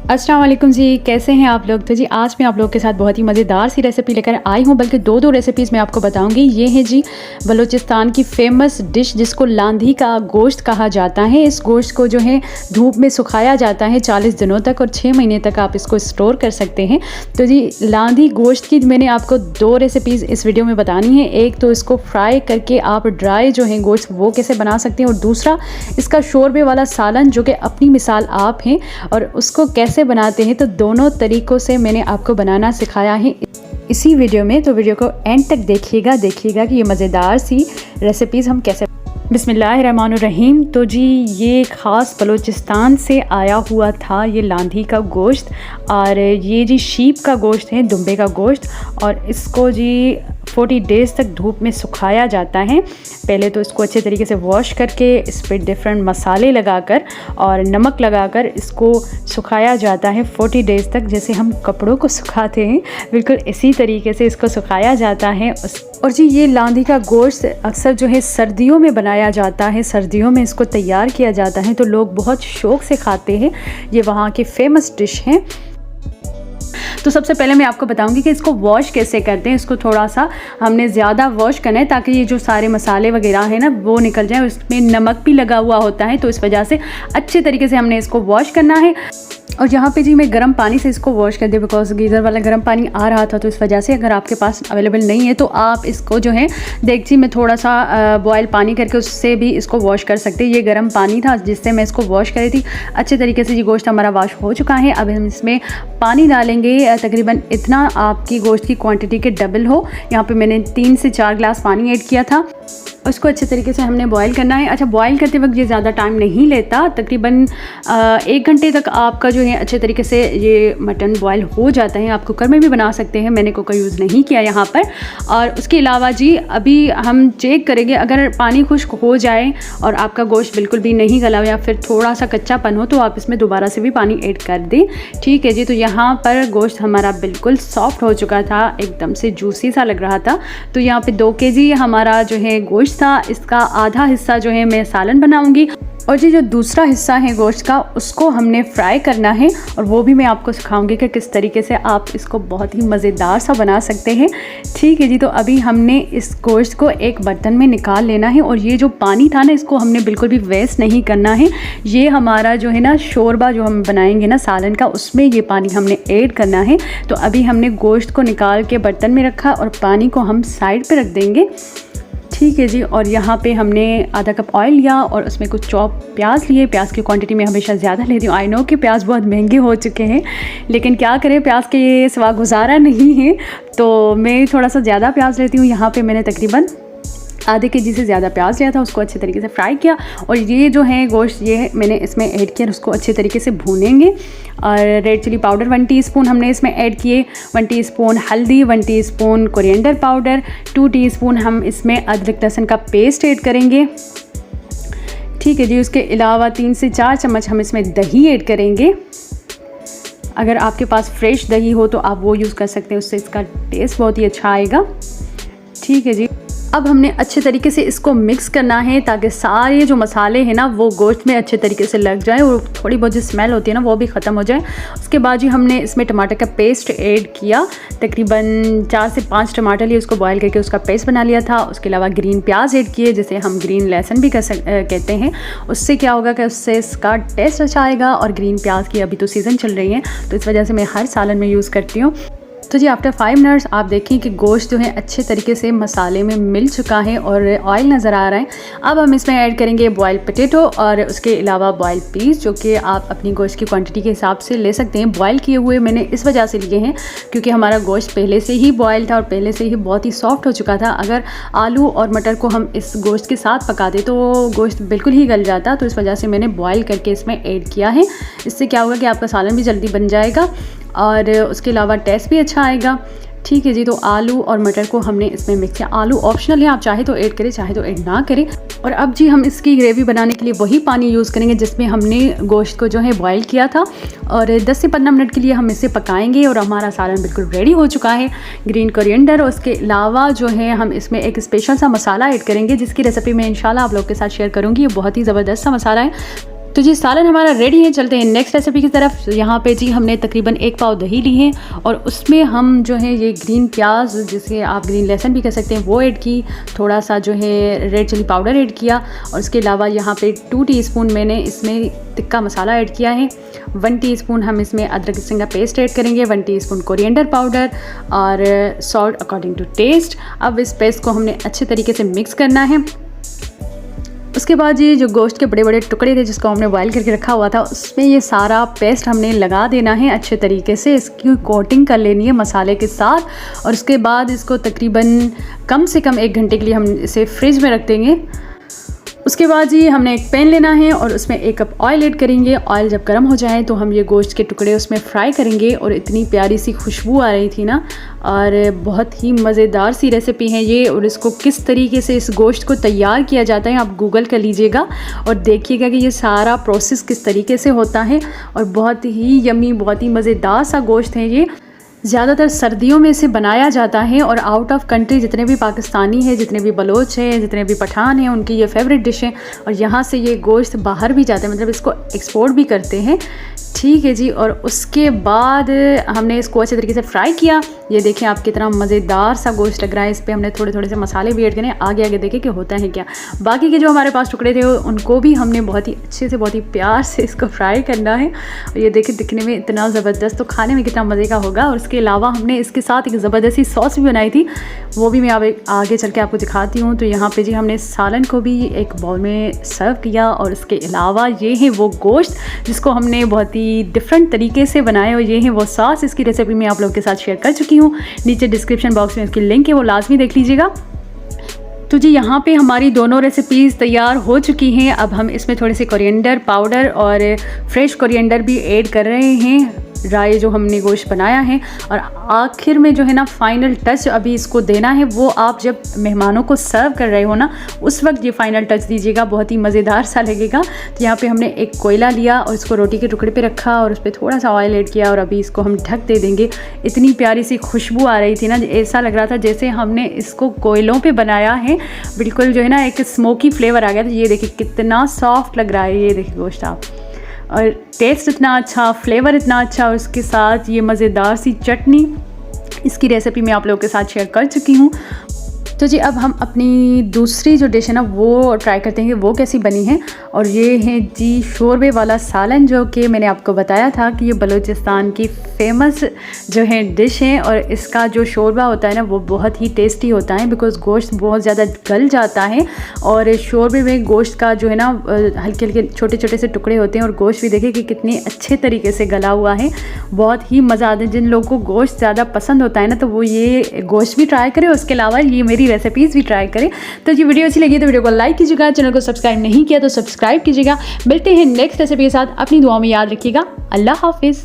अस्सलाम वालेकुम जी, कैसे हैं आप लोग। तो जी आज मैं आप लोग के साथ बहुत ही मज़ेदार सी रेसिपी लेकर आई हूँ, बल्कि दो रेसिपीज़ मैं आपको बताऊँगी। ये है जी बलूचिस्तान की फ़ेमस डिश जिसको लांधी का गोश्त कहा जाता है। इस गोश्त को जो है धूप में सुखाया जाता है 40 दिनों तक और 6 महीने तक आप इसको स्टोर कर सकते हैं। तो जी लांधी गोश्त की मैंने आपको 2 रेसिपीज़ इस वीडियो में बतानी है। एक तो इसको फ्राई करके आप ड्राई जो है गोश्त वो कैसे बना सकते हैं, और दूसरा इसका शोरबे वाला सालन जो कि अपनी मिसाल आप हैं और उसको कैसे बनाते हैं। तो दोनों तरीक़ों से मैंने आपको बनाना सिखाया है इसी वीडियो में। तो वीडियो को एंड तक देखिएगा कि ये मज़ेदार सी रेसिपीज़ हम कैसे। बिस्मिल्लाहिर्रहमानुर्रहीम। तो जी ये ख़ास बलूचिस्तान से आया हुआ था ये लांधी का गोश्त, और ये जी शीप का गोश्त है, दुम्बे का गोश्त, और इसको जी 40 डेज़ तक धूप में सुखाया जाता है। पहले तो इसको अच्छे तरीके से वॉश करके इस पर डिफरेंट मसाले लगाकर और नमक लगाकर इसको सुखाया जाता है 40 डेज़ तक, जैसे हम कपड़ों को सुखाते हैं बिल्कुल इसी तरीके से इसको सुखाया जाता है। और जी ये लांधी का गोश्त अक्सर जो है सर्दियों में बनाया जाता है, सर्दियों में इसको तैयार किया जाता है, तो लोग बहुत शौक़ से खाते हैं। ये वहाँ की फ़ेमस डिश है। तो सबसे पहले मैं आपको बताऊंगी कि इसको वॉश कैसे करते हैं। इसको थोड़ा सा हमने ज़्यादा वॉश करना है ताकि ये जो सारे मसाले वगैरह हैं ना वो निकल जाए। उसमें नमक भी लगा हुआ होता है, तो इस वजह से अच्छे तरीके से हमने इसको वॉश करना है। और यहाँ पे जी मैं गर्म पानी से इसको वॉश कर दी, बिकॉज गीज़र वाला गर्म पानी आ रहा था, तो इस वजह से अगर आपके पास अवेलेबल नहीं है तो आप इसको जो है देगची में थोड़ा सा बॉयल पानी करके उससे भी इसको वॉश कर सकते हैं। ये गर्म पानी था जिससे मैं इसको वॉश करी थी। अच्छे तरीके से ये गोश्त हमारा वॉश हो चुका है। अब हम इसमें पानी डालेंगे, तकरीबन इतना आपकी गोश्त की क्वांटिटी के डबल हो। यहाँ पे मैंने 3 से 4 ग्लास पानी ऐड किया था। उसको अच्छे तरीके से हमने बॉईल करना है। अच्छा, बॉईल करते वक्त ये ज़्यादा टाइम नहीं लेता, तकरीबन 1 घंटे तक आपका जो है अच्छे तरीके से ये मटन बॉईल हो जाता है। आप कुकर में भी बना सकते हैं, मैंने कुकर यूज़ नहीं किया यहाँ पर। और उसके अलावा जी अभी हम चेक करेंगे, अगर पानी खुश्क हो जाए और आपका गोश्त बिल्कुल भी नहीं गला हो या फिर थोड़ा सा कच्चापन हो तो आप इसमें दोबारा से भी पानी ऐड कर दें। ठीक है जी। तो यहाँ पर गोश्त हमारा बिल्कुल सॉफ्ट हो चुका था, एकदम से जूसी सा लग रहा था। तो यहाँ पे 2 kg हमारा जो है गोश्त था, इसका आधा हिस्सा जो है मैं सालन बनाऊंगी, और जी जो दूसरा हिस्सा है गोश्त का उसको हमने फ्राई करना है, और वो भी मैं आपको सिखाऊंगी कि किस तरीके से आप इसको बहुत ही मज़ेदार सा बना सकते हैं। ठीक है जी। तो अभी हमने इस गोश्त को एक बर्तन में निकाल लेना है, और ये जो पानी था ना इसको हमने बिल्कुल भी वेस्ट नहीं करना है। ये हमारा जो है ना शोरबा जो हम बनाएंगे ना सालन का, उसमें ये पानी हमने ऐड करना है। तो अभी हमने गोश्त को निकाल के बर्तन में रखा और पानी को हम साइड पर रख देंगे। ठीक है जी। और यहाँ पे हमने आधा कप ऑयल लिया और उसमें कुछ चॉप प्याज लिए। प्याज की क्वांटिटी मैं हमेशा ज़्यादा लेती हूँ। आई नो कि प्याज बहुत महंगे हो चुके हैं, लेकिन क्या करें, प्याज के सिवा गुजारा नहीं है, तो मैं थोड़ा सा ज़्यादा प्याज लेती हूँ। यहाँ पे मैंने तकरीबन आधे kg से ज़्यादा प्याज लिया था, उसको अच्छे तरीके से फ्राई किया। और ये जो है गोश्त ये मैंने इसमें ऐड किया, उसको अच्छे तरीके से भूनेंगे। और रेड चिली पाउडर 1 टीस्पून हमने इसमें ऐड किए, 1 टीस्पून हल्दी, 1 टीस्पून कोरिएंडर पाउडर, 2 टीस्पून हम इसमें अदरक लहसुन का पेस्ट ऐड करेंगे। ठीक है जी। उसके अलावा 3 से 4 चम्मच हम इसमें दही ऐड करेंगे। अगर आपके पास फ्रेश दही हो तो आप वो यूज़ कर सकते हैं, उससे इसका टेस्ट बहुत ही अच्छा आएगा। ठीक है जी। अब हमने अच्छे तरीके से इसको मिक्स करना है ताकि सारे जो मसाले हैं ना वो गोश्त में अच्छे तरीके से लग जाए और थोड़ी बहुत जो स्मेल होती है ना वो भी ख़त्म हो जाए। उसके बाद जी हमने इसमें टमाटर का पेस्ट ऐड किया, तकरीबन 4 से 5 टमाटर लिए, उसको बॉयल करके उसका पेस्ट बना लिया था। उसके अलावा ग्रीन प्याज ऐड किए, जिसे हम ग्रीन लहसुन भी कहते हैं। उससे क्या होगा कि उससे इसका टेस्ट अच्छा आएगा। और ग्रीन प्याज की अभी तो सीज़न चल रही है, तो इस वजह से मैं हर सालन में यूज़ करती हूँ। तो जी आफ्टर 5 मिनट्स आप देखें कि गोश्त जो है अच्छे तरीके से मसाले में मिल चुका है और ऑयल नज़र आ रहा है। अब हम इसमें ऐड करेंगे बॉयल पोटैटो और उसके अलावा बॉयल पीस, जो कि आप अपनी गोश्त की क्वांटिटी के हिसाब से ले सकते हैं। बॉयल किए हुए मैंने इस वजह से लिए हैं क्योंकि हमारा गोश्त पहले से ही बॉयल था और पहले से ही बहुत ही सॉफ्ट हो चुका था। अगर आलू और मटर को हम इस गोश्त के साथ पकाते तो गोश्त बिल्कुल ही गल जाता, तो इस वजह से मैंने बॉयल करके इसमें ऐड किया है। इससे क्या होगा कि आपका सालन भी जल्दी बन जाएगा और उसके अलावा टेस्ट भी अच्छा आएगा। ठीक है जी। तो आलू और मटर को हमने इसमें मिक्स किया। आलू ऑप्शनल है, आप चाहे तो ऐड करें चाहे तो ऐड ना करें। और अब जी हम इसकी ग्रेवी बनाने के लिए वही पानी यूज़ करेंगे जिसमें हमने गोश्त को जो है बॉईल किया था, और 10 से 15 मिनट के लिए हम इसे पकाएंगे। और हमारा सालन बिल्कुल रेडी हो चुका है। ग्रीन कोरिएंडर, उसके अलावा जो है हम इसमें एक स्पेशल सा मसाला ऐड करेंगे जिसकी रेसिपी मैं इंशाल्लाह आप लोग के साथ शेयर करूँगी। ये बहुत ही ज़बरदस्त सा मसाला है। तो जी सालन हमारा रेडी है। चलते हैं नेक्स्ट रेसिपी की तरफ। यहाँ पे जी हमने तकरीबन 1 पाव दही ली है और उसमें हम जो है ये ग्रीन प्याज, जिसे आप ग्रीन लहसुन भी कह सकते हैं, वो ऐड की। थोड़ा सा जो है रेड चिली पाउडर ऐड किया और उसके अलावा यहाँ पे 2 टीस्पून मैंने इसमें तिक्का मसाला ऐड किया है। 1 टीस्पून हम इसमें अदरक लहसुन का पेस्ट ऐड करेंगे। 1 टीस्पून कोरिएंडर पाउडर और सॉल्ट अकॉर्डिंग टू टेस्ट। अब इस पेस्ट को हमने अच्छे तरीके से मिक्स करना है। उसके बाद ये जो गोश्त के बड़े बड़े टुकड़े थे जिसको हमने बॉईल करके रखा हुआ था, उसमें ये सारा पेस्ट हमने लगा देना है अच्छे तरीके से। इसकी कोटिंग कर लेनी है मसाले के साथ और उसके बाद इसको तकरीबन कम से कम 1 घंटे के लिए हम इसे फ्रिज में रख देंगे। उसके बाद जी हमने एक पैन लेना है और उसमें 1 कप ऑयल ऐड करेंगे। ऑयल जब गर्म हो जाए तो हम ये गोश्त के टुकड़े उसमें फ्राई करेंगे और इतनी प्यारी सी खुशबू आ रही थी ना, और बहुत ही मज़ेदार सी रेसिपी है ये। और इसको किस तरीके से इस गोश्त को तैयार किया जाता है आप गूगल कर लीजिएगा और देखिएगा कि ये सारा प्रोसेस किस तरीके से होता है। और बहुत ही यम्मी, बहुत ही मज़ेदार सा गोश्त है ये। ज़्यादातर सर्दियों में इसे बनाया जाता है और आउट ऑफ कंट्री जितने भी पाकिस्तानी हैं, जितने भी बलोच हैं, जितने भी पठान हैं, उनकी ये फेवरेट डिश है। और यहाँ से ये गोश्त बाहर भी जाते हैं, मतलब इसको एक्सपोर्ट भी करते हैं। ठीक है जी। और उसके बाद हमने इसको अच्छे तरीके से फ्राई किया। ये देखें आप कितना मज़ेदार सा गोश्त लग रहा है। इस पर हमने थोड़े थोड़े से मसाले भी ऐड करें। आगे आगे देखें कि होता है क्या। बाकी के जो हमारे पास टुकड़े थे उनको भी हमने बहुत ही अच्छे से, बहुत ही प्यार से इसको फ्राई करना है। और ये देखें दिखने में इतना ज़बरदस्त, तो खाने में कितना मज़े का होगा। और उसके अलावा हमने इसके साथ एक ज़बरदस्ती सॉस भी बनाई थी, वो भी मैं आगे चल के आपको दिखाती हूँ। तो यहाँ पे जी हमने सालन को भी एक बाउल में सर्व किया और इसके अलावा ये है वो गोश्त जिसको हमने बहुत ही डिफरेंट तरीके से बनाए और ये है वो सॉस। इसकी रेसिपी मैं आप लोगों के साथ शेयर कर चुकी हूँ। नीचे डिस्क्रिप्शन बॉक्स में इसकी लिंक है, वो लाजमी देख लीजिएगा। तो जी यहाँ पे हमारी दोनों रेसिपीज़ तैयार हो चुकी हैं। अब हम इसमें थोड़ी सी कोरिएंडर पाउडर और फ्रेश कोरिएंडर भी ऐड कर रहे हैं, राई जो हमने गोश्त बनाया है। और आखिर में जो है ना फाइनल टच अभी इसको देना है, वो आप जब मेहमानों को सर्व कर रहे हो ना उस वक्त ये फाइनल टच दीजिएगा, बहुत ही मज़ेदार सा लगेगा। तो यहाँ पे हमने एक कोयला लिया और इसको रोटी के टुकड़े पे रखा और उस पर थोड़ा सा ऑयल ऐड किया और अभी इसको हम ढक दे देंगे। इतनी प्यारी सी खुशबू आ रही थी ना, ऐसा लग रहा था जैसे हमने इसको कोयलों पर बनाया है। बिल्कुल जो है ना एक स्मोकी फ्लेवर आ गया था। ये देखिए कितना सॉफ्ट लग रहा है, ये देखिए गोश्त आप, और टेस्ट इतना अच्छा, फ्लेवर इतना अच्छा, और उसके साथ ये मज़ेदार सी चटनी। इसकी रेसिपी मैं आप लोगों के साथ शेयर कर चुकी हूँ। तो जी अब हम अपनी दूसरी जो डिश है ना वो ट्राई करते हैं कि वो कैसी बनी है। और ये है जी शोरबे वाला सालन, जो कि मैंने आपको बताया था कि ये बलूचिस्तान की फेमस जो है डिश है। और इसका जो शोरबा होता है ना वो बहुत ही टेस्टी होता है, बिकॉज़ गोश्त बहुत ज़्यादा गल जाता है। और शोरबे में गोश्त का जो है ना हल्के हल्के छोटे छोटे से टुकड़े होते हैं और गोश्त भी देखिए कि कितने अच्छे तरीके से गला हुआ है। बहुत ही मज़ा आता है। जिन लोगों को गोश्त ज़्यादा पसंद होता है ना तो वो ये गोश्त भी ट्राई करें, उसके अलावा ये मेरी रेसिपीज़ भी ट्राई करें। तो ये वीडियो अच्छी लगी तो वीडियो को लाइक कीजिएगा, चैनल को सब्सक्राइब नहीं किया तो सब्सक्राइब कीजिएगा। मिलते हैं नेक्स्ट रेसिपी के साथ। अपनी दुआओं में याद रखिएगा। अल्लाह हाफिज़।